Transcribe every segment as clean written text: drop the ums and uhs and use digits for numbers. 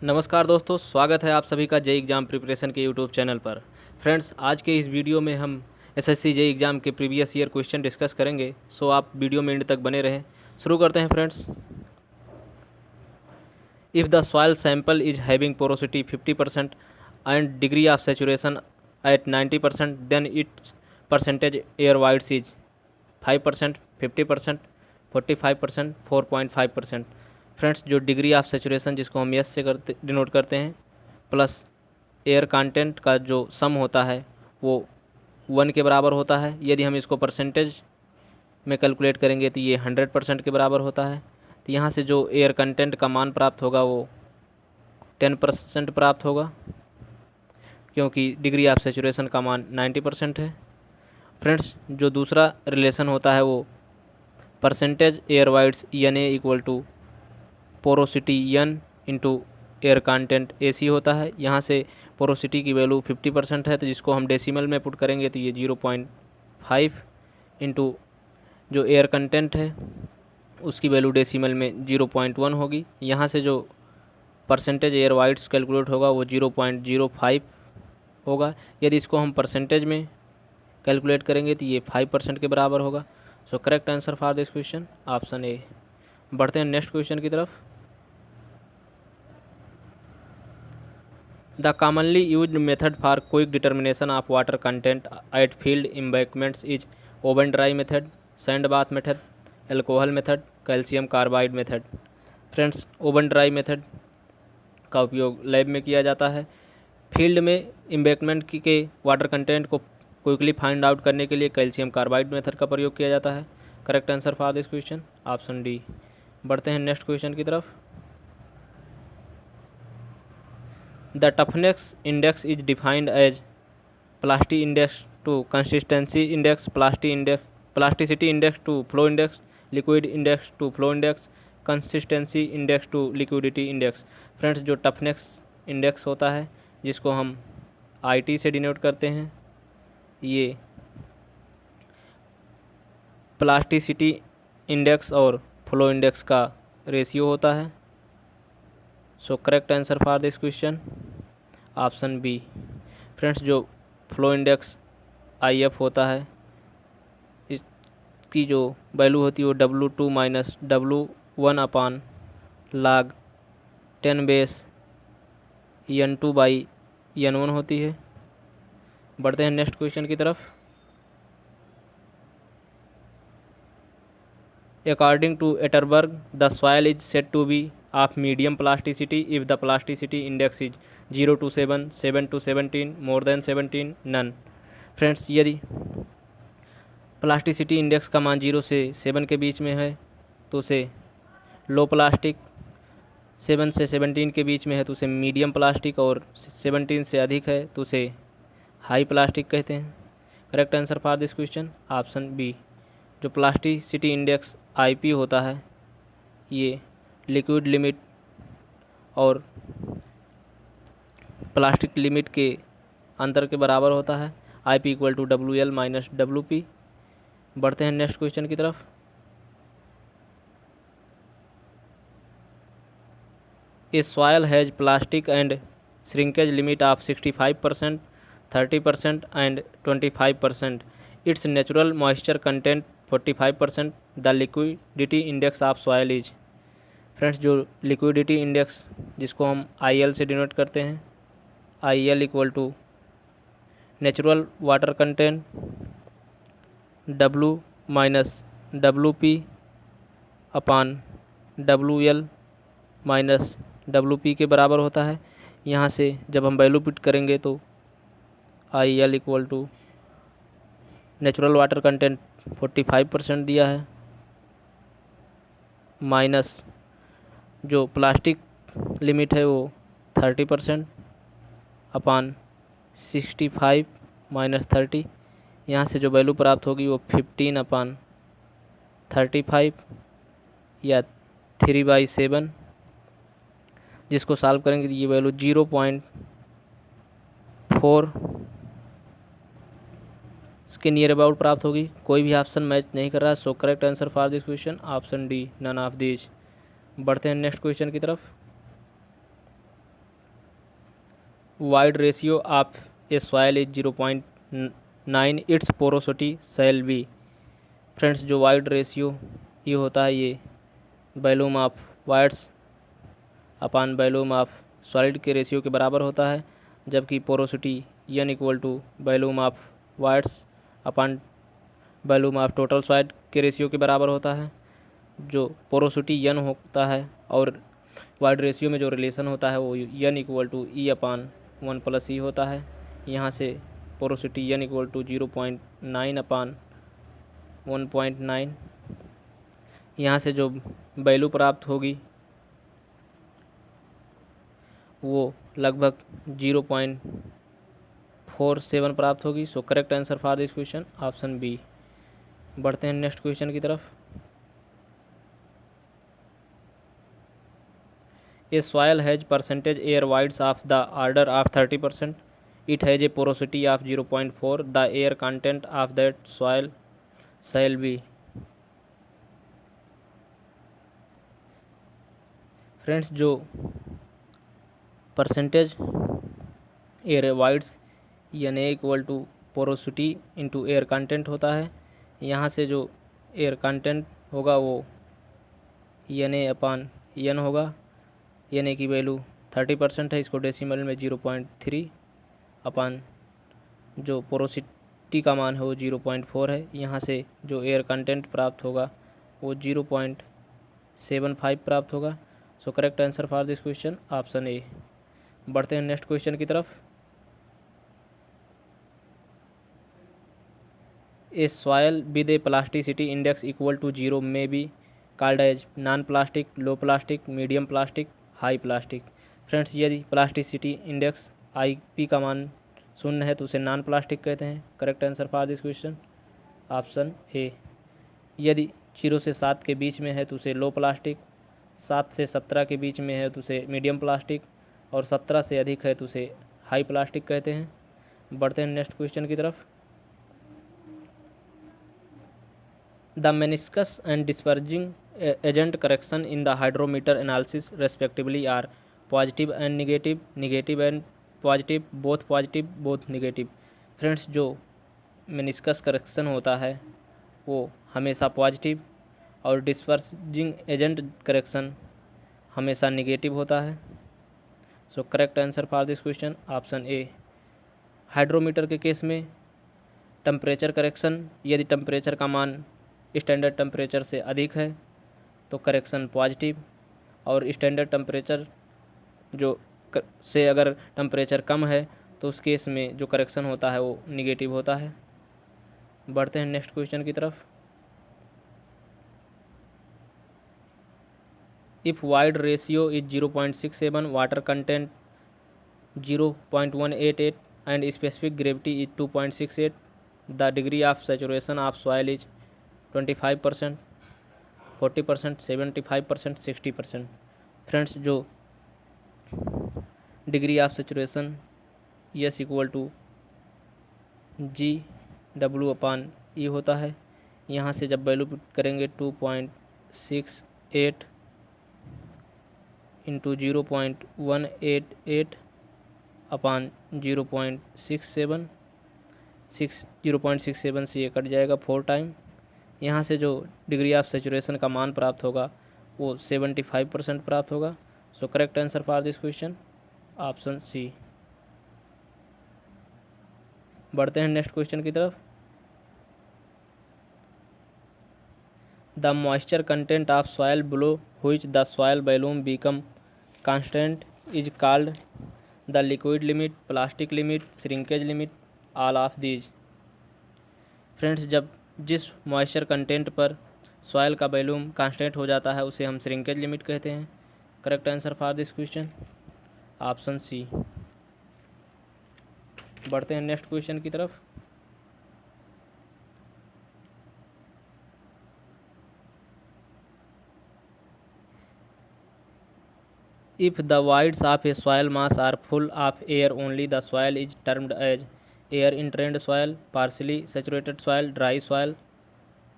नमस्कार दोस्तों, स्वागत है आप सभी का जेईई एग्ज़ाम प्रिपरेशन के यूट्यूब चैनल पर। फ्रेंड्स, आज के इस वीडियो में हम एसएससी जेईई एग्ज़ाम के प्रीवियस ईयर क्वेश्चन डिस्कस करेंगे। सो आप वीडियो में एंड तक बने रहें। शुरू करते हैं friends. If the soil sample is having porosity 50% and degree of saturation at 90%, then its percentage air voids is 5%, 50%, 45%, 4.5%। Friends, जो डिग्री ऑफ सेचुरेशन जिसको हम यस से डिनोट करते हैं प्लस एयर कंटेंट का जो सम होता है वो 1 के बराबर होता है। यदि हम इसको परसेंटेज में कैलकुलेट करेंगे तो ये 100% के बराबर होता है। तो यहाँ से जो एयर कंटेंट का मान प्राप्त होगा वो 10% प्राप्त होगा, क्योंकि डिग्री ऑफ सेचुरेशन का मान 90% है। फ्रेंड्स, जो दूसरा रिलेशन होता है वो percentage air voids n a equal to porosity n into air content a c होता है। यहाँ से पोरोसिटी की वैल्यू 50% है, तो जिसको हम डेसिमल में पुट करेंगे तो ये 0.5 इंटू जो एयर कंटेंट है उसकी वैल्यू डेसिमल में 0.1 होगी। यहाँ से जो परसेंटेज एयर वाइड्स कैलकुलेट होगा वो 0.05 होगा। यदि इसको हम परसेंटेज में कैलकुलेट करेंगे तो ये 5% के बराबर होगा। So correct answer for this question option A. बढ़ते हैं नेक्स्ट क्वेश्चन की तरफ। The commonly used method for quick determination of water content eight field embankments is oven dry method, sand bath method, alcohol method, calcium carbide method. Friends, oven dry method का उपयोग lab में किया जाता है। Field में embankment के water content को quickly find out करने के लिए कैल्शियम कार्बाइड मेथड का प्रयोग किया जाता है। Correct answer for this question option D. बढ़ते हैं नेक्स्ट क्वेश्चन की तरफ। The toughness index is defined as plasty index to consistency index, plasticity index to flow index, liquid index to flow index, consistency index to liquidity index. Friends, जो toughness index होता है जिसको हम IT से denote करते हैं, ये plasticity index और फ्लो इंडेक्स का रेशियो होता है। So correct answer for this question option B. Friends, जो फ्लो इंडेक्स IF होता है इसकी जो वैल्यू होती है वो W2 minus W1 upon log 10 base N2 by N1 होती है। बढ़ते हैं नेक्स्ट क्वेश्चन की तरफ। According to Atterberg, the soil is said to be of medium plasticity if the plasticity index is 0 to 7, 7 to 17, more than 17, none। Friends, यदि plasticity index का मान 0 से 7 के बीच में है तो उसे लो प्लास्टिक, 7 से 17 के बीच में है तो उसे मीडियम प्लास्टिक, और 17 से अधिक है तो उसे हाई प्लास्टिक कहते हैं। Correct answer for this question option B. जो प्लास्टिसिटी इंडेक्स IP होता है ये लिक्विड लिमिट और प्लास्टिक लिमिट के अंतर के बराबर होता है। IP equal to WL minus WP। बढ़ते हैं नेक्स्ट क्वेश्चन की तरफ। A soil has plastic and shrinkage limit of 65%, 30% and 25%। Its natural moisture content 45%। The liquidity index of soil is. Friends, जो लिक्विडिटी इंडेक्स जिसको हम IL से denote करते हैं, IL equal to natural water content W minus WP upon WL minus WP के बराबर होता है। यहाँ से जब हम वैल्यू पुट करेंगे तो IL equal to natural water content 45% दिया है माइनस जो प्लास्टिक लिमिट है वो 30% अपान 65 माइनस 30। यहाँ से जो वैल्यू प्राप्त होगी वो 15 अपान 35 या 3/7, जिसको सॉल्व करेंगे तो ये वैल्यू 0.4 के नियर अबाउट प्राप्त होगी। कोई भी ऑप्शन मैच नहीं कर रहा है। So correct answer for this question option D, none of these. बढ़ते हैं नेक्स्ट क्वेश्चन की तरफ। Void ratio of a soil is 0.9, its porosity shall be. Friends जो वाइड रेशियो ये होता है ये volume of voids upon volume of solid के रेशियो के बराबर होता है, जबकि porosity n equal to volume of voids upon volume of total solid के रेशियो के बराबर होता है। जो पोरोसिटी n होता है और वाइड रेशियो में जो रिलेशन होता है वो n equal to e upon 1 plus e होता है। यहाँ से porosity n equal to 0.9 upon 1.9, यहाँ से जो वैल्यू प्राप्त होगी वो लगभग 0.47 प्राप्त होगी। So correct answer for this question option B. बढ़ते हैं नेक्स्ट क्वेश्चन की तरफ। A soil has percentage air voids of the order of 30%, it has a porosity of 0.4, the air content of that soil shall be. Friends जो percentage air voids यानी equal to porosity into air content होता है, यहाँ से जो air content होगा वो यानी अपान n होगा। यानी की वैल्यू 30% है, इसको डेसिमल में 0.3 अपान जो पोरोसिटी का मान है वो 0.4 है। यहाँ से जो एयर कंटेंट प्राप्त होगा वो 0.75 प्राप्त होगा। So correct answer for this question option A. बढ़ते हैं नेक्स्ट क्वेश्चन की तरफ। A soil with a plasticity index equal to 0 may be called as non plastic, low plastic, medium plastic, high plastic. Friends यदि plasticity index IP का मान 0 है तो उसे नॉन प्लास्टिक कहते हैं। Correct answer for this question option ए। यदि 0 से 7 के बीच में है तो उसे लो प्लास्टिक, 7 से 17 के बीच में है तो उसे मीडियम प्लास्टिक, और 17 से अधिक है तो उसे हाई प्लास्टिक कहते हैं। बढ़ते हैं नेक्स्ट क्वेश्चन की तरफ। The meniscus and dispersing agent correction in the hydrometer analysis respectively are positive and negative, negative and positive, both negative. Friends जो मेनिस्कस करेक्शन होता है वो हमेशा पॉजिटिव और डिस्पर्जिंग एजेंट करेक्शन हमेशा निगेटिव होता है। So correct answer for this question option A. Hydrometer के केस में टेम्परेचर करेक्शन, यदि टेम्परेचर का मान स्टैंडर्ड टेम्परेचर से अधिक है तो करेक्शन पॉजिटिव, और स्टैंडर्ड टेम्परेचर जो से अगर टेम्परेचर कम है तो उस केस में जो करेक्शन होता है वो निगेटिव होता है। बढ़ते हैं नेक्स्ट क्वेश्चन की तरफ। If void ratio is 0.67, water content 0.188 and specific gravity is 2.68, the degree of saturation of soil is 25%, 40%, 75%, 60%। Friends जो degree of saturation S equal to GW upon e होता है। यहाँ से जब वैल्यू पुट करेंगे 2.68 into 0.188 अपान 0.67 से ये कट जाएगा 4 टाइम। यहाँ से जो डिग्री ऑफ सेचुरेशन का मान प्राप्त होगा वो 75% प्राप्त होगा। So correct answer for this question option C. बढ़ते हैं नेक्स्ट क्वेश्चन की तरफ। The moisture content of soil below which the soil volume become constant is called the liquid limit, plastic limit, shrinkage limit, all of these. Friends जब जिस moisture content पर soil का volume constant हो जाता है उसे हम श्रिंकेज लिमिट कहते हैं। Correct answer for this question option C. बढ़ते हैं नेक्स्ट क्वेश्चन की तरफ। If the voids of a soil mass are full of air only, the soil is termed as air entrained soil, partially saturated soil, dry soil,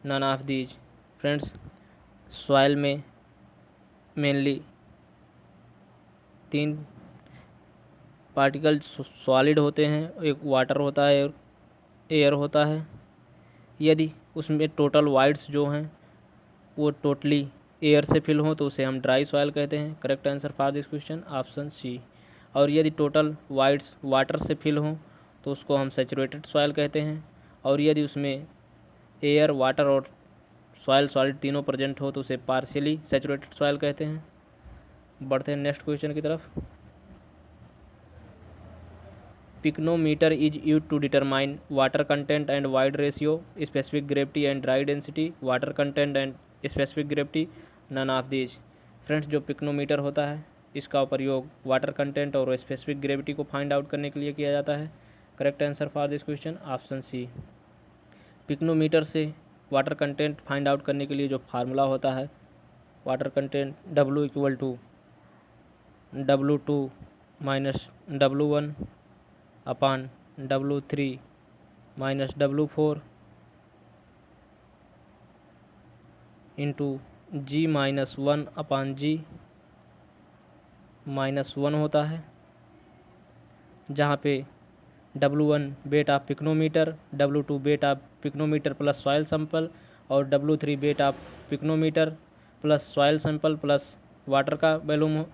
none of these। Friends soil में mainly 3 particle solid होते हैं, एक water होता है और air होता है। यदि उसमें टोटल वाइड्स जो हैं वो टोटली एयर से फिल हो तो उसे हम ड्राई सॉइल कहते हैं। Correct answer for this question option C. और यदि टोटल वाइड्स वाटर से फिल हों तो उसको हम सैचुरेटेड सॉइल कहते हैं। और यदि उसमें एयर, वाटर और सॉइल सॉलिड तीनों प्रेजेंट हो तो उसे पार्शियली सैचुरेटेड सॉइल कहते हैं। बढ़ते हैं नेक्स्ट क्वेश्चन की तरफ। Pycnometer is use to determine water content and void ratio, specific gravity and dry density, water content and specific gravity, none of these. Friends, जो पिक्नोमीटर होता है इसका प्रयोग वाटर कंटेंट और स्पेसिफिक ग्रेविटी को find out करने के लिए किया जाता है। Correct answer for this question option C. Pycnometer से वाटर कंटेंट फाइंड आउट करने के लिए जो फार्मूला होता है, water content W equal to W2 minus W1 upon W3 minus W4 into G minus 1 upon G minus 1 होता है, जहाँ पे W1 weight of pycnometer, W2 weight of pycnometer plus soil sample और W3 weight of pycnometer plus soil sample plus water का volume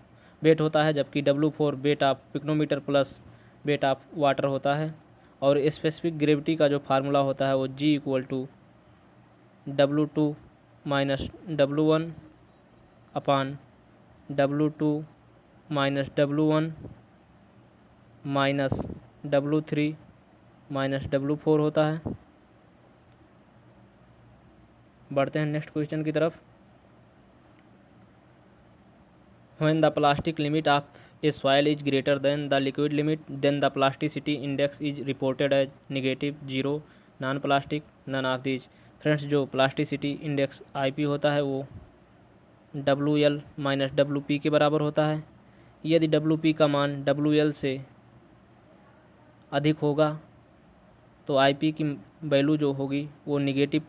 weight होता है, जबकि W4 weight of pycnometer plus weight of water होता है। और स्पेसिफिक ग्रेविटी का जो फार्मूला होता है वो G equal to W2 minus W1 upon W2 minus W1 minus W3 minus W4 होता है। बढ़ते हैं नेक्स्ट क्वेश्चन की तरफ। When the plastic limit of a soil is greater than the liquid limit, then the plasticity index is reported as negative, 0, non-plastic, none of these। Friends, जो plasticity index IP होता है वो WL minus WP के बराबर होता है। यदि WP का मान WL से अधिक होगा तो IP की वैल्यू जो होगी वो निगेटिव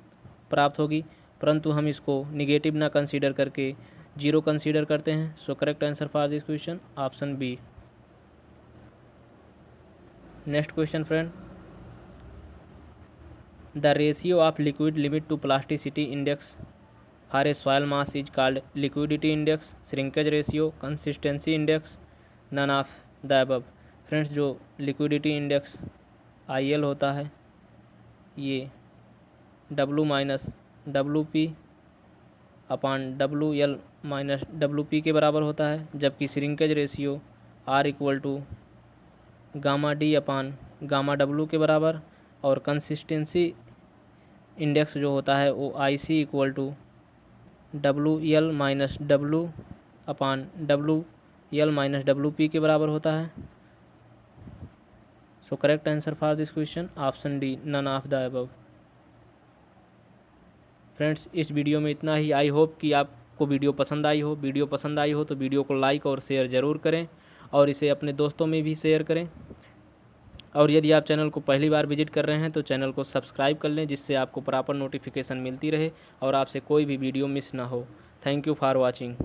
प्राप्त होगी, परंतु हम इसको निगेटिव ना कंसीडर करके 0 कंसीडर करते हैं। So correct answer for this question option B. Next question friend, the ratio of liquid limit to plasticity index for a soil mass is called liquidity index, shrinkage ratio, consistency index, none of the above. Friends, जो liquidity index IL होता है ये W minus WP upon WL minus WP के बराबर होता है, जबकि shrinkage ratio R equal to gamma D upon gamma W के बराबर, और कंसिस्टेंसी इंडेक्स जो होता है वो IC equal to WL minus W upon WL minus WP के बराबर होता है। So correct answer for this question option D, none of the above. Friends, इस वीडियो में इतना ही। आई होप कि आपको वीडियो पसंद आई हो। वीडियो पसंद आई हो तो वीडियो को लाइक और शेयर ज़रूर करें और इसे अपने दोस्तों में भी शेयर करें। और यदि आप चैनल को पहली बार विजिट कर रहे हैं तो चैनल को सब्सक्राइब कर लें, जिससे आपको प्रॉपर नोटिफिकेशन मिलती रहे और आपसे कोई भी वीडियो मिस ना हो। Thank you for watching.